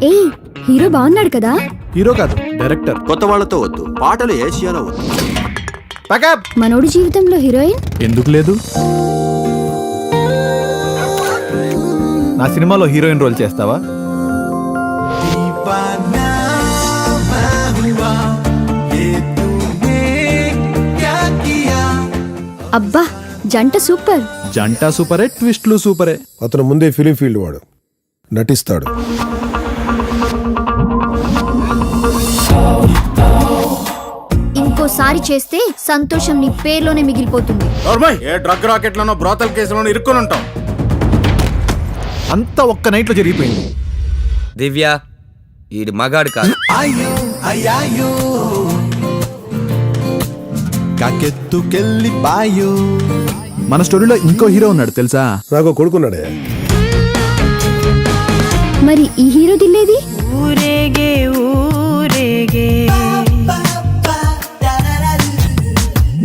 ఏయ్, హీరో బాగున్నాడు కదా? హీరో కాదు, డైరెక్టర్. కొత్త వాళ్ళతో వద్దు, పాటలు ఏషియాలో వద్దు. మనోడి జీవితంలో హీరోయిన్ ఎందుకు లేదు? నా సినిమాలో హీరోయిన్ రోల్ చేస్తావా? అబ్బా, జంట సూపర్. జంట సూపరే, ట్విస్ట్లు సూపరే. అతను ముందే ఫిలిం ఫీల్డ్ వాడు, నటిస్తాడు. ఇంకోసారి చేస్తే సంతోషం నీ పేర్లోనే మిగిలిపోతుంది. ఏ డ్రగ్ రాకెట్లోనో బ్రోతల్ కేసులోనో ఇరుక్కుని ఉంటాం. అంతా ఒక్క నైట్ లో జరిగిపోయింది. దివ్య, ఈడి మగాడు కాదు. మన స్టోరీలో ఇంకో హీరో ఉన్నాడు తెలుసా? నాకు కొడుకున్నాడే. మరి ఈ హీరో దిల్లేది? ఊరేగే ఊరేగే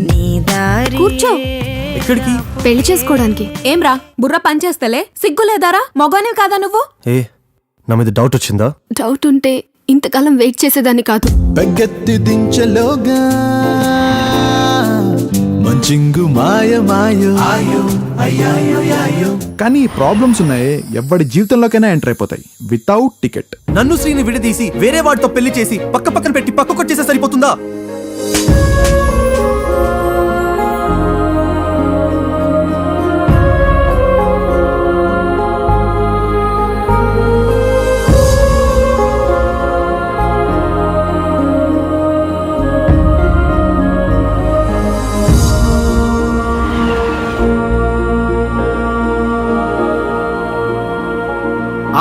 నీ దారి. కూర్చో. ఎక్కడికి? పెళ్లి చేసుకోవడానికి. ఏం రా, బుర్ర పనిచేస్తలే? సిగ్గులేదారా? మగానివి కాదా నువ్వు? ఏ, నా మీద డౌట్ వచ్చిందా? డౌట్ ఉంటే ఇంతకాలం వెయిట్ చేసేదాన్ని కాదు. పగత్తి దించలోగా మంచింగు మాయ మాయో కానీ ప్రాబ్లమ్స్ ఉన్నాయి, ఎవడి జీవితంలోకైనా ఎంటర్ అయిపోతాయి వితౌట్ టికెట్. నన్ను శ్రీని విడదీసి వేరే వాడితో పెళ్లి చేసి పక్క పక్కన పెట్టి పక్కకొచ్చేసే సరిపోతుందా?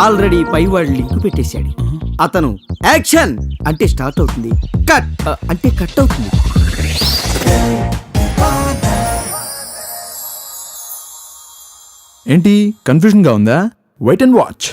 ఆల్రెడీ పైవాడు లింక్ పెట్టేశాడు. అతను యాక్షన్ అంటే స్టార్ట్ అవుతుంది, కట్ అంటే కట్ అవుతుంది. ఏంటి కన్ఫ్యూజన్ గా ఉందా? Wait and watch.